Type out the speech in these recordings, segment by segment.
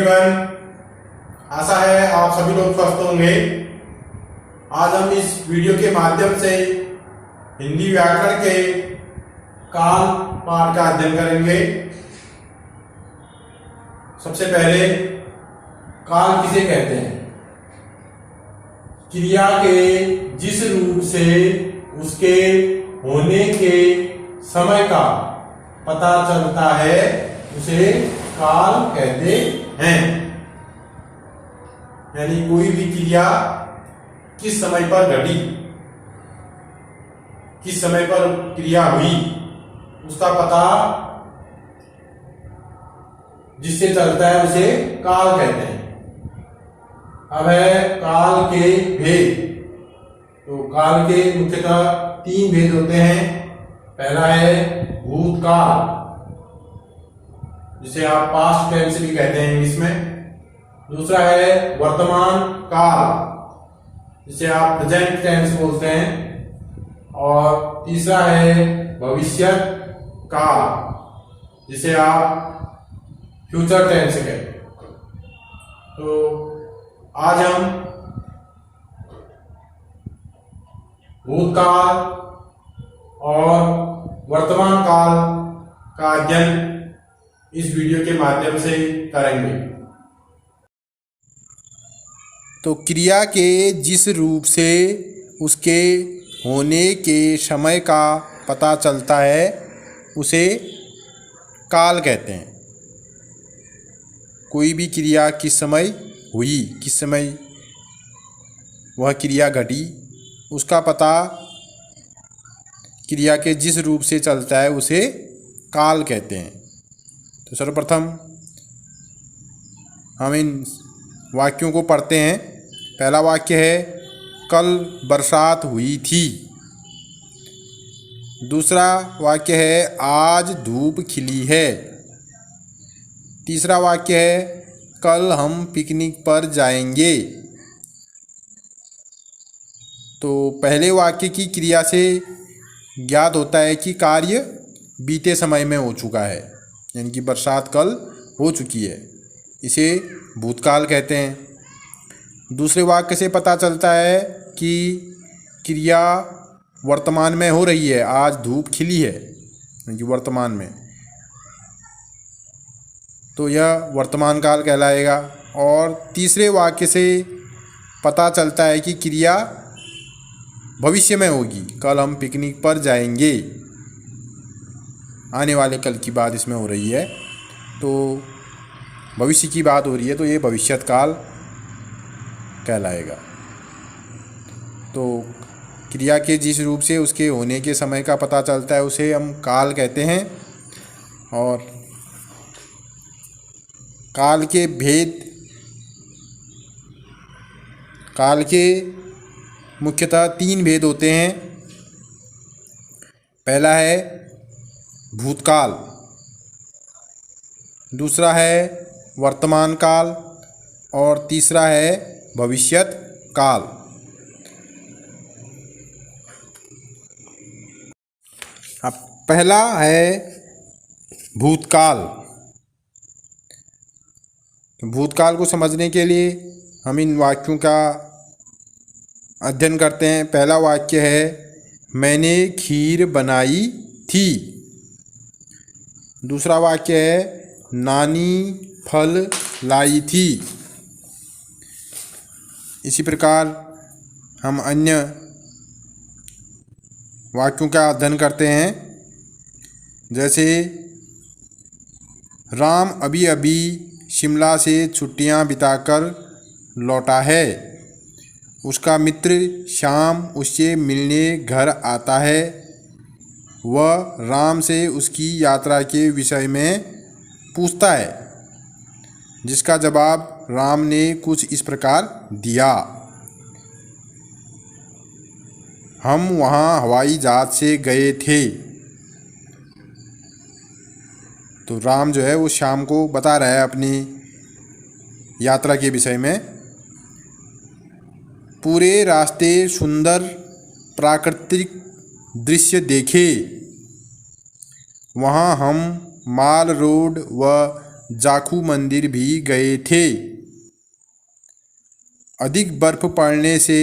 Everyone, आशा है आप सभी लोग स्वस्थ होंगे। आज हम इस वीडियो के माध्यम से हिंदी व्याकरण के काल पाठ का अध्ययन करेंगे। सबसे पहले काल किसे कहते हैं? क्रिया के जिस रूप से उसके होने के समय का पता चलता है उसे काल कहते हैं। यानी कोई भी क्रिया किस समय पर घटी, किस समय पर क्रिया हुई, उसका पता जिससे चलता है उसे काल कहते हैं। अब है काल के भेद। तो काल के मुख्यतः 3 भेद होते हैं। पहला है भूतकाल, जिसे आप पास्ट टेंस भी कहते हैं इंग्लिश में। दूसरा है वर्तमान काल, जिसे आप प्रेजेंट टेंस बोलते हैं। और तीसरा है भविष्यत काल, जिसे आप फ्यूचर टेंस कहते हैं। तो आज हम भूतकाल और वर्तमान काल का अध्ययन इस वीडियो के माध्यम से करेंगे। तो क्रिया के जिस रूप से उसके होने के समय का पता चलता है उसे काल कहते हैं। कोई भी क्रिया किस समय हुई, किस समय वह क्रिया घटी, उसका पता क्रिया के जिस रूप से चलता है उसे काल कहते हैं। तो सर्वप्रथम हम इन वाक्यों को पढ़ते हैं। पहला वाक्य है कल बरसात हुई थी। दूसरा वाक्य है आज धूप खिली है। तीसरा वाक्य है कल हम पिकनिक पर जाएंगे। तो पहले वाक्य की क्रिया से ज्ञात होता है कि कार्य बीते समय में हो चुका है, यानी कि बरसात कल हो चुकी है, इसे भूतकाल कहते हैं। दूसरे वाक्य से पता चलता है कि क्रिया वर्तमान में हो रही है, आज धूप खिली है, यानी कि वर्तमान में, तो यह वर्तमान काल कहलाएगा। और तीसरे वाक्य से पता चलता है कि क्रिया भविष्य में होगी, कल हम पिकनिक पर जाएंगे, आने वाले कल की बात इसमें हो रही है, तो भविष्य की बात हो रही है, तो ये भविष्यत काल कहलाएगा। तो क्रिया के जिस रूप से उसके होने के समय का पता चलता है उसे हम काल कहते हैं। और काल के भेद, काल के मुख्यतः 3 भेद होते हैं। पहला है भूतकाल, दूसरा है वर्तमान काल और तीसरा है भविष्यत काल। अब पहला है भूतकाल। भूतकाल को समझने के लिए हम इन वाक्यों का अध्ययन करते हैं। पहला वाक्य है मैंने खीर बनाई थी। दूसरा वाक्य है नानी फल लाई थी। इसी प्रकार हम अन्य वाक्यों का अध्ययन करते हैं। जैसे राम अभी अभी शिमला से छुट्टियां बिताकर लौटा है। उसका मित्र श्याम उससे मिलने घर आता है। वह राम से उसकी यात्रा के विषय में पूछता है, जिसका जवाब राम ने कुछ इस प्रकार दिया, हम वहाँ हवाई जहाज से गए थे। तो राम जो है वो श्याम को बता रहा है अपनी यात्रा के विषय में। पूरे रास्ते सुंदर प्राकृतिक दृश्य देखे। वहाँ हम माल रोड व जाखू मंदिर भी गए थे। अधिक बर्फ पड़ने से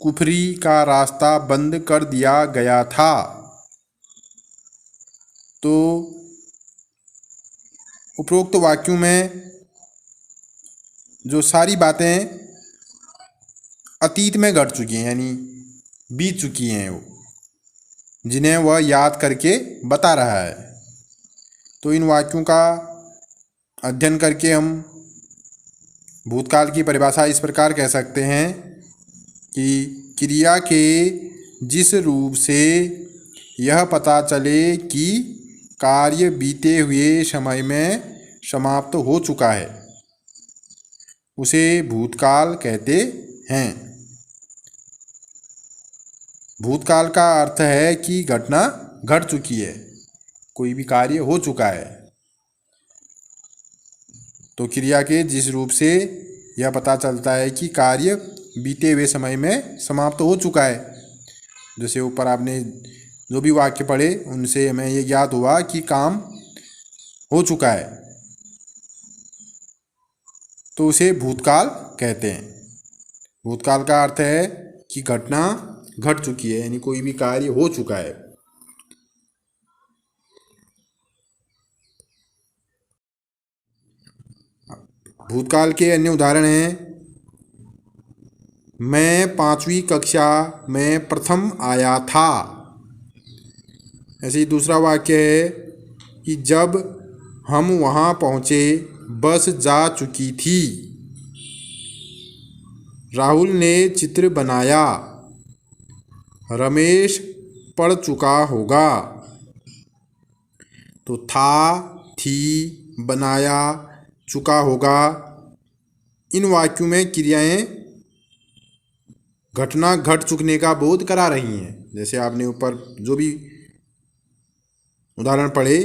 कुफरी का रास्ता बंद कर दिया गया था। तो उपरोक्त वाक्यों में जो सारी बातें अतीत में घट चुकी हैं, यानी बीत चुकी हैं, वो जिन्हें वह याद करके बता रहा है। तो इन वाक्यों का अध्ययन करके हम भूतकाल की परिभाषा इस प्रकार कह सकते हैं कि क्रिया के जिस रूप से यह पता चले कि कार्य बीते हुए समय में समाप्त हो चुका है, उसे भूतकाल कहते हैं। भूतकाल का अर्थ है कि घटना घट चुकी है, कोई भी कार्य हो चुका है। तो क्रिया के जिस रूप से यह पता चलता है कि कार्य बीते हुए समय में समाप्त हो चुका है। जैसे ऊपर आपने जो भी वाक्य पढ़े उनसे हमें ये ज्ञात हुआ कि काम हो चुका है, तो उसे भूतकाल कहते हैं। भूतकाल का अर्थ है कि घटना घट चुकी है, यानी कोई भी कार्य हो चुका है। भूतकाल के अन्य उदाहरण हैं, मैं 5वीं कक्षा में प्रथम आया था। ऐसे ही दूसरा वाक्य है कि जब हम वहाँ पहुँचे बस जा चुकी थी। राहुल ने चित्र बनाया, रमेश पढ़ चुका होगा। तो था, थी, बनाया, चुका होगा, इन वाक्यों में क्रियाएं घटना घट चुकने का बोध करा रही हैं। जैसे आपने ऊपर जो भी उदाहरण पढ़े,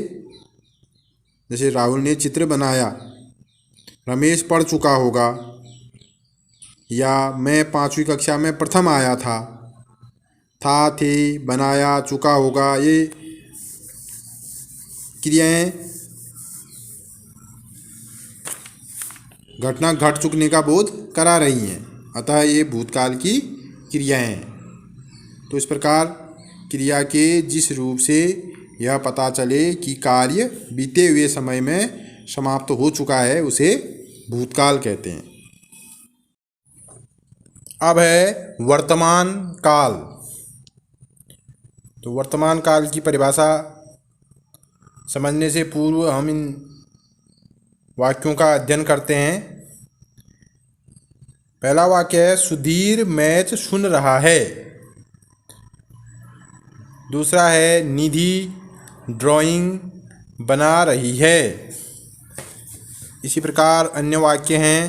जैसे राहुल ने चित्र बनाया, रमेश पढ़ चुका होगा, या मैं 5वीं कक्षा में प्रथम आया था, थे, बनाया, चुका होगा, ये क्रियाएं घटना घट चुकने का बोध करा रही हैं, अतः ये भूतकाल की क्रियाएं हैं। तो इस प्रकार क्रिया के जिस रूप से यह पता चले कि कार्य बीते हुए समय में समाप्त हो चुका है, उसे भूतकाल कहते हैं। अब है वर्तमान काल। तो वर्तमान काल की परिभाषा समझने से पूर्व हम इन वाक्यों का अध्ययन करते हैं। पहला वाक्य है, सुधीर मैच सुन रहा है। दूसरा है, निधि ड्राइंग बना रही है। इसी प्रकार अन्य वाक्य हैं,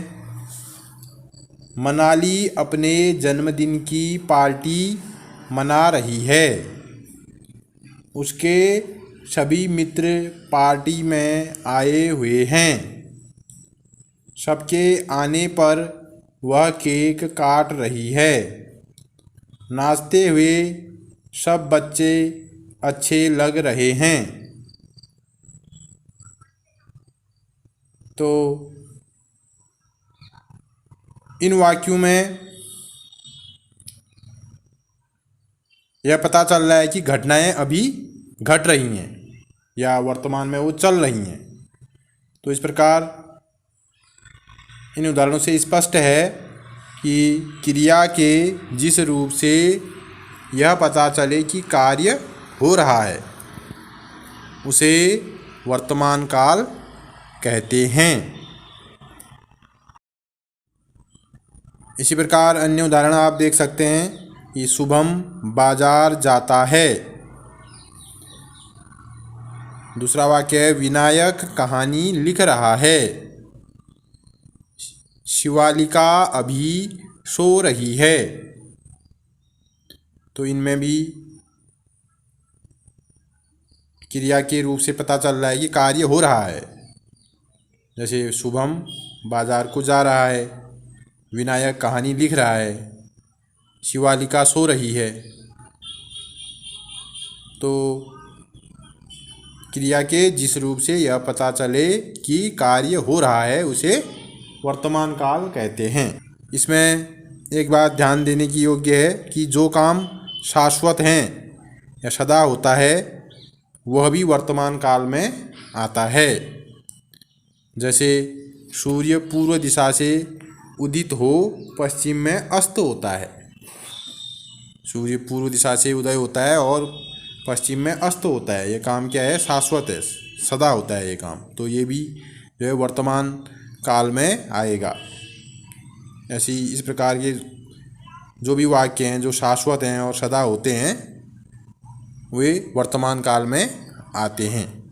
मनाली अपने जन्मदिन की पार्टी मना रही है। उसके सभी मित्र पार्टी में आए हुए हैं। सबके आने पर वह केक काट रही है। नाचते हुए सब बच्चे अच्छे लग रहे हैं। तो इन वाक्यों में यह पता चल रहा है कि घटनाएं अभी घट रही हैं या वर्तमान में वो चल रही हैं। तो इस प्रकार इन उदाहरणों से स्पष्ट है कि क्रिया के जिस रूप से यह पता चले कि कार्य हो रहा है, उसे वर्तमान काल कहते हैं। इसी प्रकार अन्य उदाहरण आप देख सकते हैं कि शुभम बाजार जाता है। दूसरा वाक्य है, विनायक कहानी लिख रहा है। शिवालिका अभी सो रही है। तो इनमें भी क्रिया के रूप से पता चल रहा है कि कार्य हो रहा है। जैसे शुभम बाजार को जा रहा है, विनायक कहानी लिख रहा है, शिवालिका सो रही है। तो क्रिया के जिस रूप से यह पता चले कि कार्य हो रहा है उसे वर्तमान काल कहते हैं। इसमें एक बात ध्यान देने की योग्य है कि जो काम शाश्वत हैं या सदा होता है वह भी वर्तमान काल में आता है। जैसे सूर्य पूर्व दिशा से उदित हो पश्चिम में अस्त होता है। सूर्य पूर्व दिशा से उदय होता है और पश्चिम में अस्त होता है। ये काम क्या है? शाश्वत है, सदा होता है ये काम। तो ये भी जो है वर्तमान काल में आएगा। ऐसी इस प्रकार के जो भी वाक्य हैं जो शाश्वत हैं और सदा होते हैं वे वर्तमान काल में आते हैं।